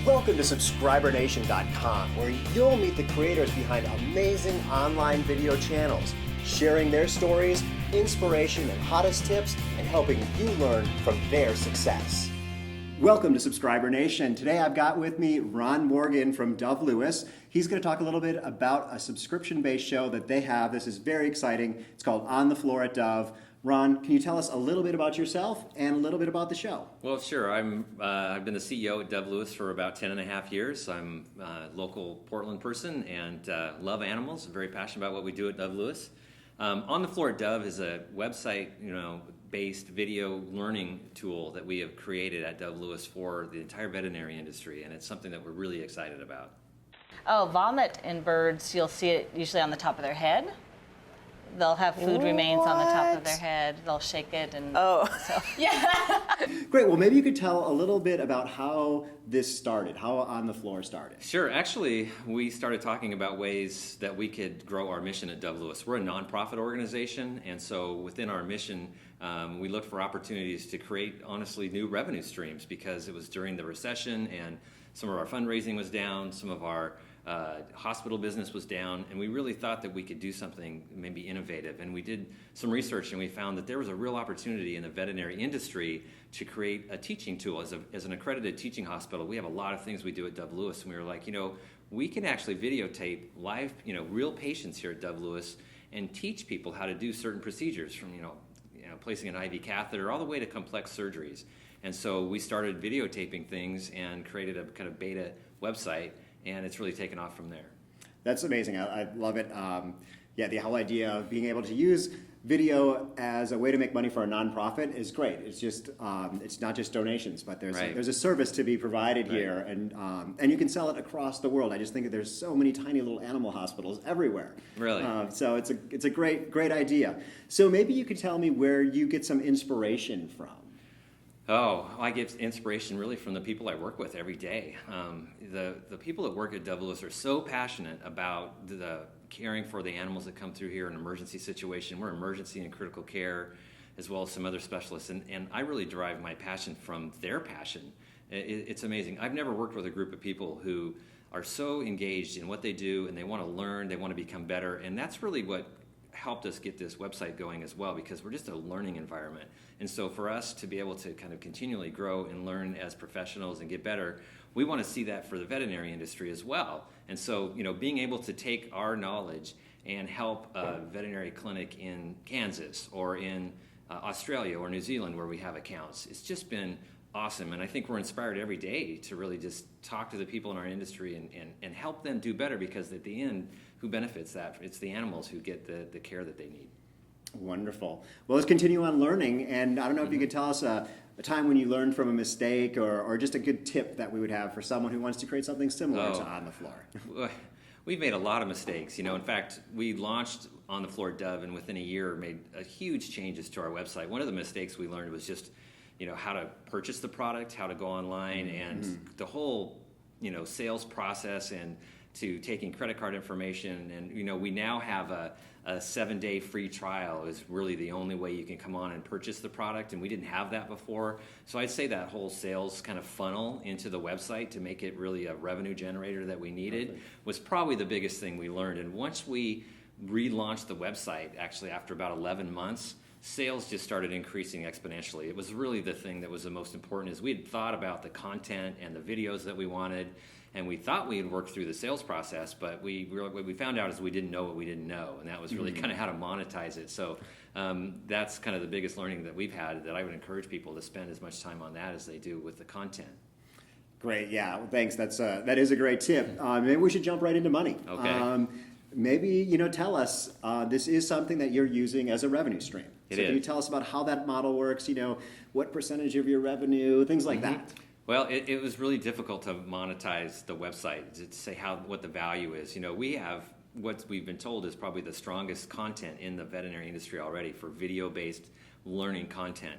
Welcome to SubscriberNation.com, where you'll meet the creators behind amazing online video channels, sharing their stories, inspiration, and hottest tips, and helping you learn from their success. Welcome to Subscriber Nation. Today I've got with me Ron Morgan from Dove Lewis. He's going to talk a little bit about a subscription-based show that they have. This is very exciting. It's called On the Floor at Dove. Ron, can you tell us a little bit about yourself and a little bit about the show? Well, sure. I've been the CEO at Dove Lewis for about 10 and a half years. I'm a local Portland person and love animals. I'm very passionate about what we do at Dove Lewis. On the Floor at Dove is a website, based video learning tool that we have created at Dove Lewis for the entire veterinary industry, and it's something that we're really excited about. Oh, vomit in birds, you'll see it usually on the top of their head. They'll have food remains on the top of their head. They'll shake it and yeah. Great. Well, maybe you could tell a little bit about how this started, how On the Floor started. Sure. Actually, we started talking about ways that we could grow our mission at Dove Lewis. We're a nonprofit organization, and so within our mission, we looked for opportunities to create, honestly, new revenue streams because it was during the recession and some of our fundraising was down, some of our hospital business was down, and we really thought that we could do something maybe innovative. And we did some research and we found that there was a real opportunity in the veterinary industry to create a teaching tool. As an accredited teaching hospital, we have a lot of things we do at Dove Lewis, and we were like, we can actually videotape live, real patients here at Dove Lewis and teach people how to do certain procedures from, placing an IV catheter all the way to complex surgeries. And so we started videotaping things and created a kind of beta website, and it's really taken off from there. That's amazing. I love it. The whole idea of being able to use video as a way to make money for a nonprofit is great. It's just it's not just donations, but there's a service to be provided here, and you can sell it across the world. I just think that there's so many tiny little animal hospitals everywhere. Really? So it's a great idea. So maybe you could tell me where you get some inspiration from. Oh, I get inspiration really from the people I work with every day. The people that work at Dove Lewis are so passionate about the caring for the animals that come through here in an emergency situation. We're emergency and critical care, as well as some other specialists, and I really derive my passion from their passion. It's amazing. I've never worked with a group of people who are so engaged in what they do, and they want to learn, they want to become better, and that's really what helped us get this website going as well, because we're just a learning environment. And so for us to be able to kind of continually grow and learn as professionals and get better, we want to see that for the veterinary industry as well. And so, being able to take our knowledge and help a veterinary clinic in Kansas or in Australia or New Zealand where we have accounts, it's just been awesome. And I think we're inspired every day to really just talk to the people in our industry and help them do better, because at the end, who benefits that? It's the animals who get the care that they need. Wonderful. Well, let's continue on learning. And I don't know if you could tell us a time when you learned from a mistake or just a good tip that we would have for someone who wants to create something similar to On the Floor. We've made a lot of mistakes. In fact, we launched On the Floor Dove, and within a year made huge changes to our website. One of the mistakes we learned was just how to purchase the product, how to go online, and the whole sales process, and to taking credit card information. And we now have a 7-day free trial is really the only way you can come on and purchase the product, and we didn't have that before. So I'd say that whole sales kind of funnel into the website to make it really a revenue generator that we needed was probably the biggest thing we learned. And once we relaunched the website, actually after about 11 months, sales just started increasing exponentially. It was really the thing that was the most important, is we had thought about the content and the videos that we wanted, and we thought we had worked through the sales process, but what we found out is we didn't know what we didn't know, and that was really kind of how to monetize it. So that's kind of the biggest learning that we've had, that I would encourage people to spend as much time on that as they do with the content. Great, yeah, well, thanks. That is a great tip. Maybe we should jump right into money. Okay. Maybe, tell us, this is something that you're using as a revenue stream. It so is. Can you tell us about how that model works, what percentage of your revenue, things like that? Well, it was really difficult to monetize the website, to say what the value is. We have what we've been told is probably the strongest content in the veterinary industry already for video-based learning content.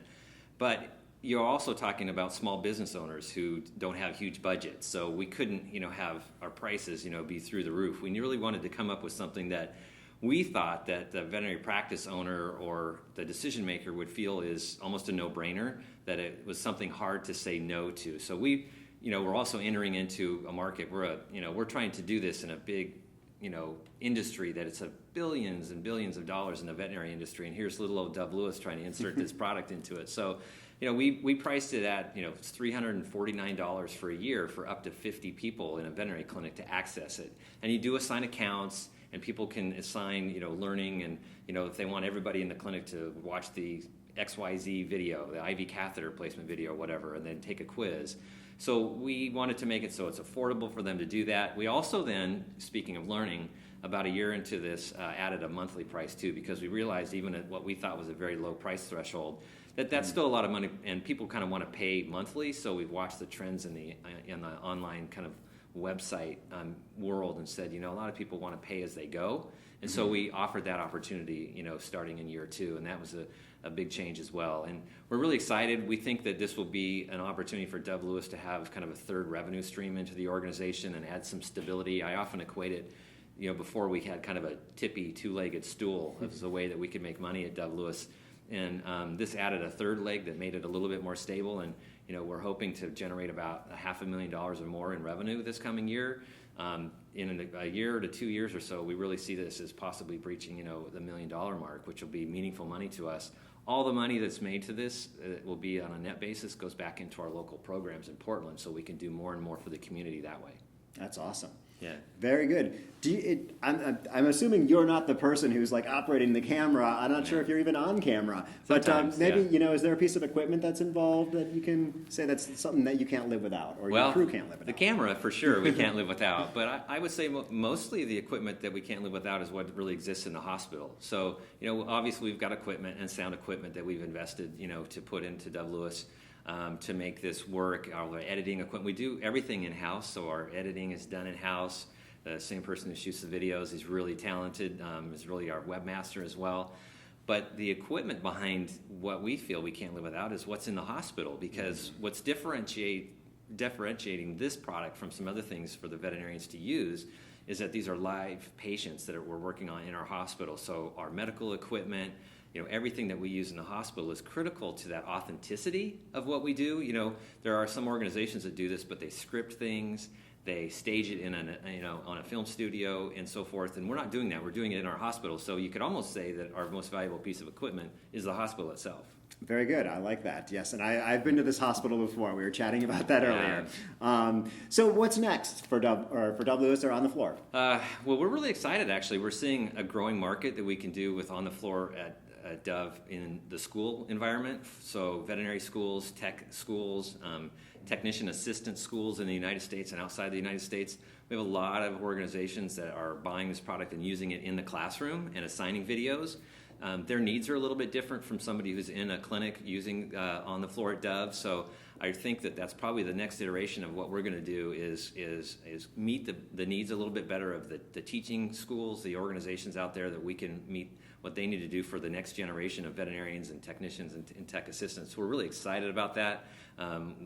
But you're also talking about small business owners who don't have huge budgets, so we couldn't, have our prices, be through the roof. We really wanted to come up with something that we thought that the veterinary practice owner or the decision maker would feel is almost a no-brainer, that it was something hard to say no to. So we we're also entering into a market. We're trying to do this in a big, industry that it's a billions and billions of dollars in the veterinary industry, and here's little old Dove Lewis trying to insert this product into it. So, we priced it at, it's $349 for a year for up to 50 people in a veterinary clinic to access it. And you do assign accounts, and people can assign, learning, and, if they want everybody in the clinic to watch the XYZ video, the IV catheter placement video, whatever, and then take a quiz. So we wanted to make it so it's affordable for them to do that. We also then, speaking of learning, about a year into this, added a monthly price too, because we realized even at what we thought was a very low price threshold, that's still a lot of money, and people kind of want to pay monthly. So we've watched the trends in the online kind of website world and said, a lot of people want to pay as they go. And so we offered that opportunity, starting in year 2, and that was a big change as well. And we're really excited. We think that this will be an opportunity for Dove Lewis to have kind of a third revenue stream into the organization and add some stability. I often equate it, before we had kind of a tippy two-legged stool as a way that we could make money at Dove Lewis. And this added a third leg that made it a little bit more stable. And, we're hoping to generate about $500,000 or more in revenue this coming year. In a year to 2 years or so, we really see this as possibly breaching, the $1 million mark, which will be meaningful money to us. All the money that's made to this will be on a net basis, goes back into our local programs in Portland, so we can do more and more for the community that way. That's awesome. Yeah. Very good. I'm assuming you're not the person who's like operating the camera. I'm not sure if you're even on camera. But maybe, is there a piece of equipment that's involved that you can say that's something that you can't live without, or your crew can't live without? The camera, for sure, we can't live without. But I would say mostly the equipment that we can't live without is what really exists in the hospital. So, obviously we've got equipment and sound equipment that we've invested, to put into Dove Lewis. To make this work, our editing equipment, we do everything in-house, so our editing is done in-house. The same person who shoots the videos is really talented, is really our webmaster as well. But the equipment behind what we feel we can't live without is what's in the hospital, because what's differentiating this product from some other things for the veterinarians to use is that these are live patients that we're working on in our hospital. So our medical equipment, everything that we use in the hospital is critical to that authenticity of what we do. There are some organizations that do this, but they script things, they stage it in on a film studio and so forth, and we're not doing that. We're doing it in our hospital. So you could almost say that our most valuable piece of equipment is the hospital itself. Very good. I like that. Yes, and I've been to this hospital before. We were chatting about that earlier. So what's next for Dove Lewis or On the Floor? Well, we're really excited, actually. We're seeing a growing market that we can do with On the Floor at Dove in the school environment. So veterinary schools, tech schools, technician assistant schools in the United States and outside the United States. We have a lot of organizations that are buying this product and using it in the classroom and assigning videos. Their needs are a little bit different from somebody who's in a clinic using On the Floor at Dove. So I think that's probably the next iteration of what we're going to do is meet the needs a little bit better of the teaching schools, the organizations out there, that we can meet what they need to do for the next generation of veterinarians and technicians and tech assistants. We're really excited about that.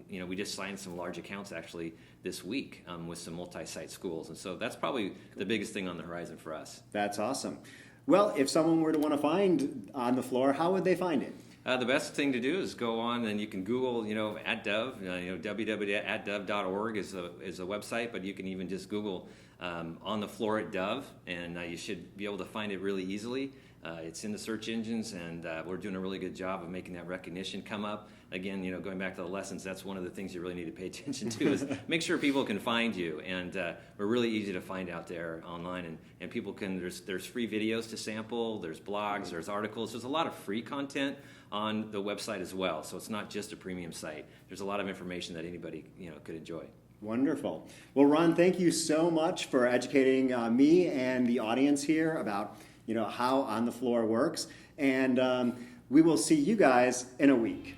We just signed some large accounts actually this week with some multi-site schools, and so that's probably the biggest thing on the horizon for us. That's awesome. Well, if someone were to want to find On the Floor, how would they find it? The best thing to do is go on and you can Google, at Dove, www.atdove.org is a website, but you can even just Google On the Floor at Dove, and you should be able to find it really easily. It's in the search engines, and we're doing a really good job of making that recognition come up. Again, going back to the lessons, that's one of the things you really need to pay attention to is make sure people can find you. And we're really easy to find out there online, and people can, there's free videos to sample, there's blogs, there's articles, there's a lot of free content on the website as well. So it's not just a premium site. There's a lot of information that anybody could enjoy. Wonderful. Well, Ron, thank you so much for educating me and the audience here about how On the Floor works, and we will see you guys in a week.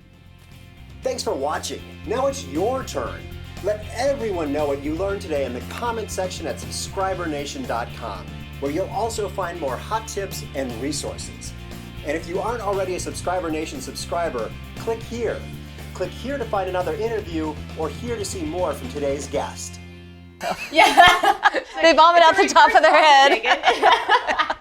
Thanks for watching. Now it's your turn. Let everyone know what you learned today in the comment section at subscribernation.com, where you'll also find more hot tips and resources. And if you aren't already a Subscriber Nation subscriber, click here. Click here to find another interview, or here to see more from today's guest. Yeah, they vomit out the top of their head.